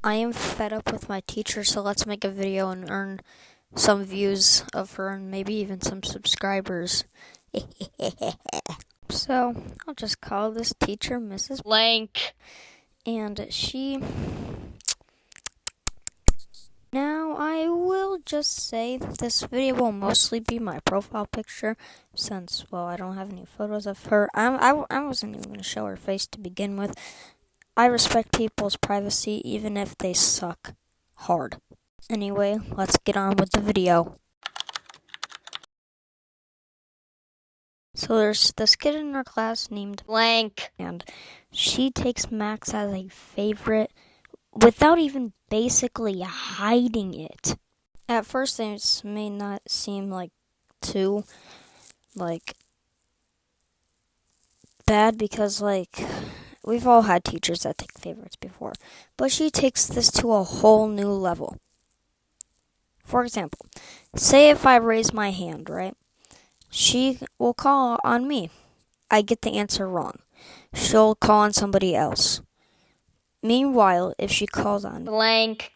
I am fed up with my teacher, so let's make a video and earn some views of her and maybe even some subscribers. So, I'll just call this teacher Mrs. Blank. And Now, I will just say this video will mostly be my profile picture since, well, I don't have any photos of her. I wasn't even going to show her face to begin with. I respect people's privacy even if they suck hard. Anyway, let's get on with the video. So there's this kid in our class named Blank. and she takes Max as a favorite without even basically hiding it. At first, this may not seem too bad because we've all had teachers that take favorites before, but she takes this to a whole new level. For example, say if I raise my hand, right? She will call on me. I get the answer wrong. She'll call on somebody else. Meanwhile, if she calls on Blank.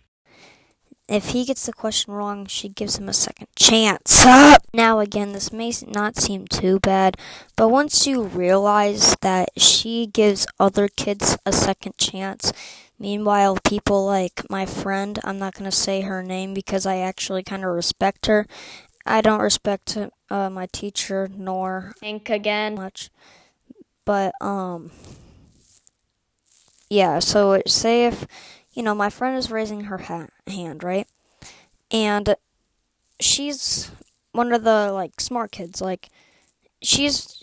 if he gets the question wrong, she gives him a second chance. Now again, this may not seem too bad, but once you realize that she gives other kids a second chance, meanwhile, people like my friend, I'm not going to say her name because I actually kind of respect her. I don't respect my teacher nor Blank again. much, but yeah, so say if, my friend is raising her hand, right? And she's one of the, smart kids. She's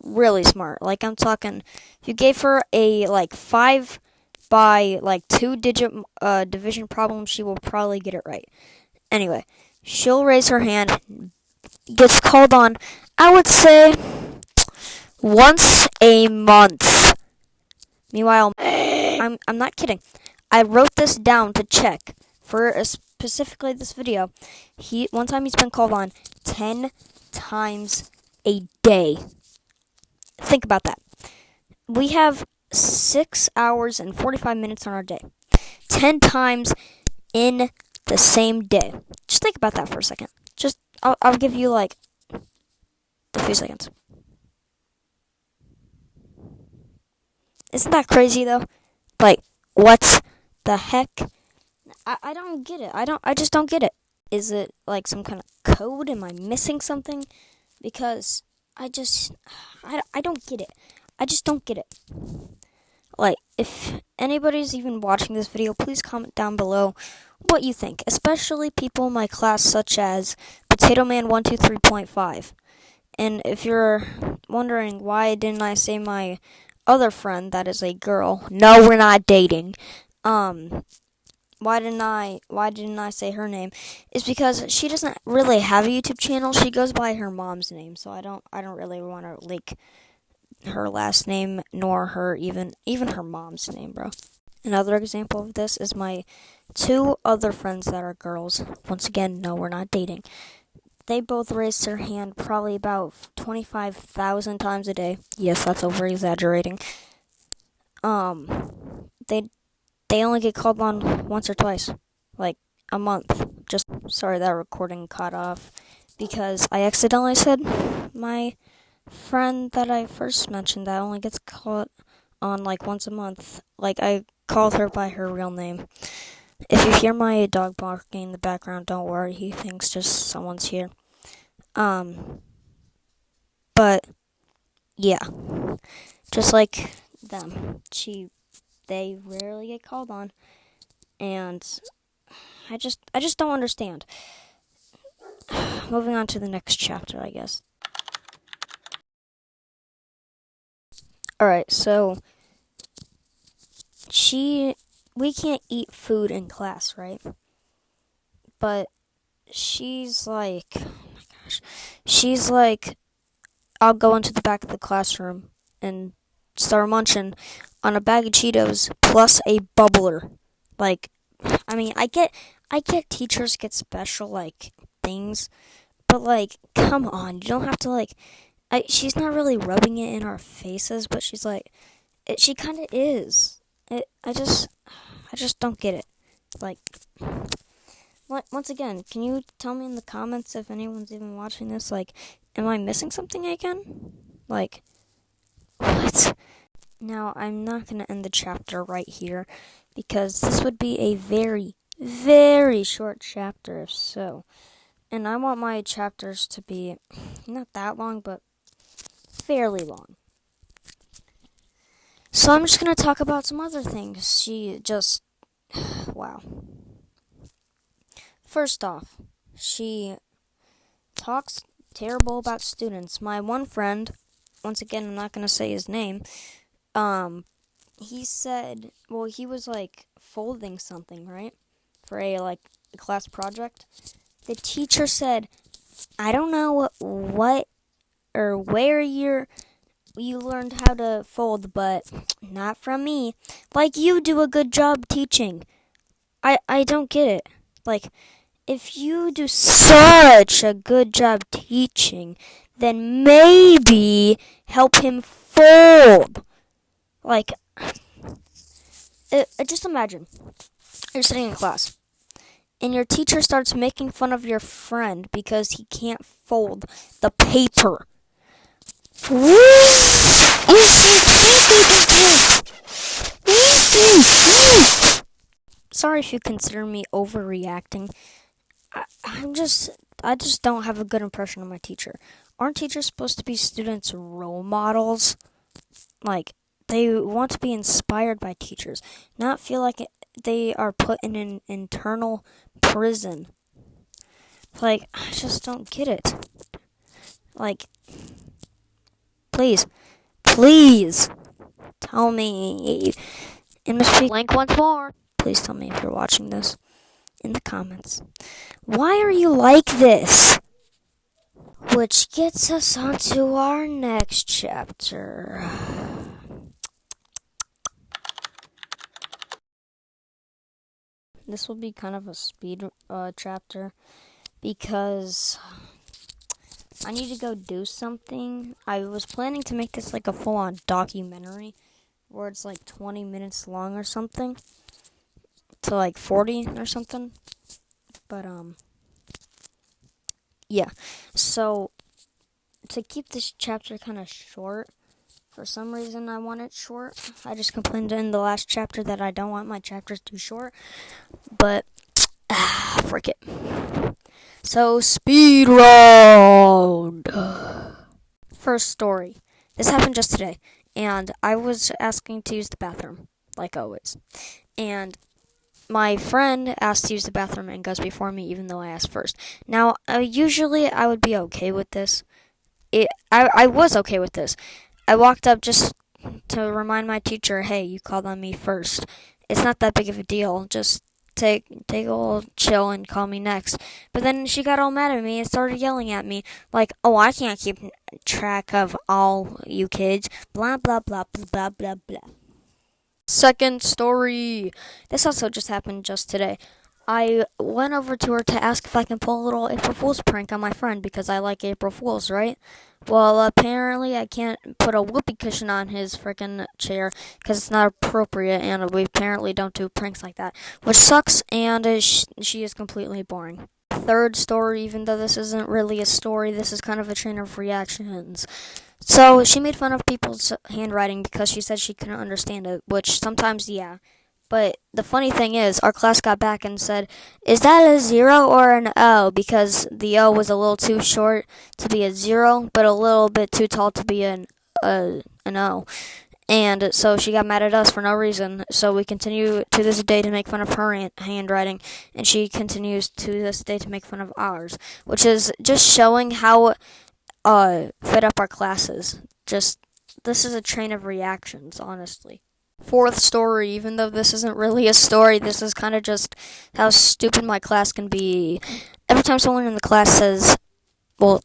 really smart. I'm talking, if you gave her a, 5 by, 2-digit division problem, she will probably get it right. Anyway, she'll raise her hand, gets called on, I would say, once a month. Meanwhile, I'm not kidding. I wrote this down to check for specifically this video. One time he's been called on 10 times a day. Think about that. We have 6 hours and 45 minutes on our day. 10 times in the same day. Just think about that for a second. I'll give you a few seconds. Isn't that crazy though? What the heck? I don't get it. I just don't get it. Is it some kind of code? Am I missing something? Because I don't get it. I just don't get it. If anybody's even watching this video, please comment down below what you think, especially people in my class such as Potato Man 123.5. And if you're wondering why didn't I say my other friend that is a girl, no, we're not dating. Why didn't I say her name? Is because she doesn't really have a YouTube channel. She goes by her mom's name, so I don't really want to leak her last name nor her even her mom's name, bro. Another example of this is my 2 other friends that are girls. Once again, no, we're not dating. They both raise their hand probably about 25,000 times a day. Yes, that's over exaggerating. They only get called on once or twice, a month. Just sorry that recording cut off because I accidentally said my friend that I first mentioned that only gets called on once a month. I called her by her real name. If you hear my dog barking in the background, don't worry. He thinks just someone's here. But yeah, just like them, they rarely get called on, and I just don't understand. Moving on to the next chapter, I guess. All right, so we can't eat food in class, right? But she's oh my gosh, she's I'll go into the back of the classroom and start munching on a bag of Cheetos plus a bubbler. I get teachers get special things, but come on, you don't have to she's not really rubbing it in our faces, but she's she kind of is. I just don't get it. Like, once again, can you tell me in the comments if anyone's even watching this? Like, am I missing something again? Like, what? Now, I'm not going to end the chapter right here because this would be a very, very short chapter if so. And I want my chapters to be not that long, but fairly long. So I'm just going to talk about some other things. Wow. First off, she talks terrible about students. My one friend, once again, I'm not going to say his name, he said, well, he was like folding something, right? For a class project. The teacher said, I don't know what or where you learned how to fold, but not from me. Like, you do a good job teaching. I don't get it. Like, if you do such a good job teaching, then maybe help him fold. Like, just imagine you're sitting in class and your teacher starts making fun of your friend because he can't fold the paper. Sorry if you consider me overreacting. I just don't have a good impression of my teacher. Aren't teachers supposed to be students' role models? Like, they want to be inspired by teachers, not feel like they are put in an internal prison. Like, I just don't get it. Like, please, tell me. And Miss Blank once more. Please tell me if you're watching this in the comments. Why are you like this? Which gets us onto our next chapter. This will be kind of a speed chapter because I need to go do something. I was planning to make this like a full-on documentary where it's like 20 minutes long or something to like 40 or something. But yeah. So to keep this chapter kind of short, for some reason I want it short. I just complained in the last chapter that I don't want my chapters too short. But frick it. So, speed round. First story. This happened just today, and I was asking to use the bathroom, like always. And my friend asked to use the bathroom and goes before me, even though I asked first. Now, usually I would be okay with this. I was okay with this. I walked up just to remind my teacher, hey, you called on me first. It's not that big of a deal. Just take a little chill and call me next. But then she got all mad at me and started yelling at me like, oh, I can't keep track of all you kids. Blah, blah, blah, blah, blah, blah. Second story. This also just happened just today. I went over to her to ask if I can pull a little April Fool's prank on my friend because I like April Fools, right? Well, apparently I can't put a whoopee cushion on his freaking chair because it's not appropriate, and we apparently don't do pranks like that, which sucks, and she is completely boring. Third story, even though this isn't really a story, this is kind of a chain of reactions. So, she made fun of people's handwriting because she said she couldn't understand it, which sometimes, yeah. But the funny thing is, our class got back and said, is that a 0 or an O? Because the O was a little too short to be a 0, but a little bit too tall to be an O. And so she got mad at us for no reason. So we continue to this day to make fun of her handwriting, and she continues to this day to make fun of ours, which is just showing how fed up our class is. This is a train of reactions, honestly. Fourth story, even though this isn't really a story, this is kind of just how stupid my class can be. Every time someone in the class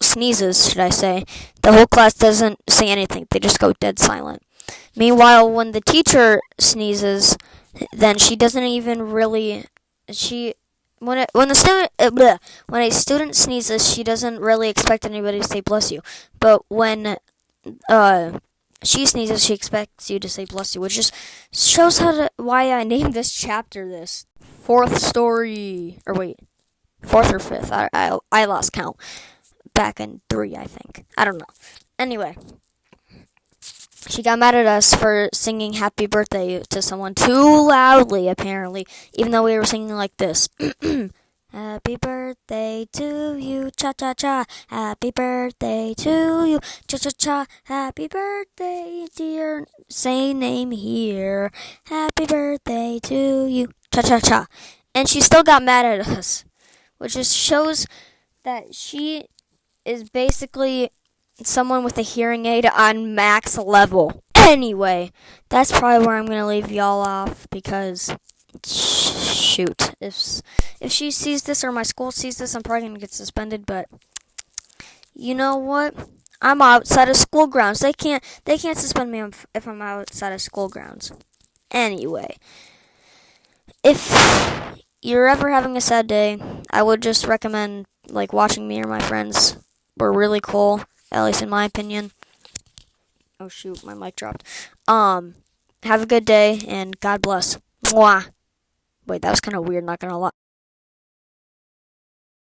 sneezes, should I say, the whole class doesn't say anything. They just go dead silent. Meanwhile, when the teacher sneezes, then she doesn't even really, when a student sneezes, she doesn't really expect anybody to say bless you. But when she sneezes, she expects you to say bless you, which just shows why I named this chapter this. Fourth story. Or wait, fourth or fifth. I lost count. Back in 3, I think. I don't know. Anyway, she got mad at us for singing happy birthday to someone too loudly, apparently, even though we were singing like this. Happy birthday to you, cha-cha-cha. Happy birthday to you, cha-cha-cha. Happy birthday, dear, say name here. Happy birthday to you, cha-cha-cha. And she still got mad at us, which just shows that she is basically someone with a hearing aid on max level. Anyway, that's probably where I'm going to leave y'all off because shoot, if she sees this or my school sees this, I'm probably going to get suspended, but you know what? I'm outside of school grounds. They can't suspend me if I'm outside of school grounds. Anyway, if you're ever having a sad day, I would just recommend like watching me or my friends. We're really cool, at least in my opinion. Oh shoot, my mic dropped. Have a good day and God bless. Mwah. Wait, that was kind of weird, not gonna lie.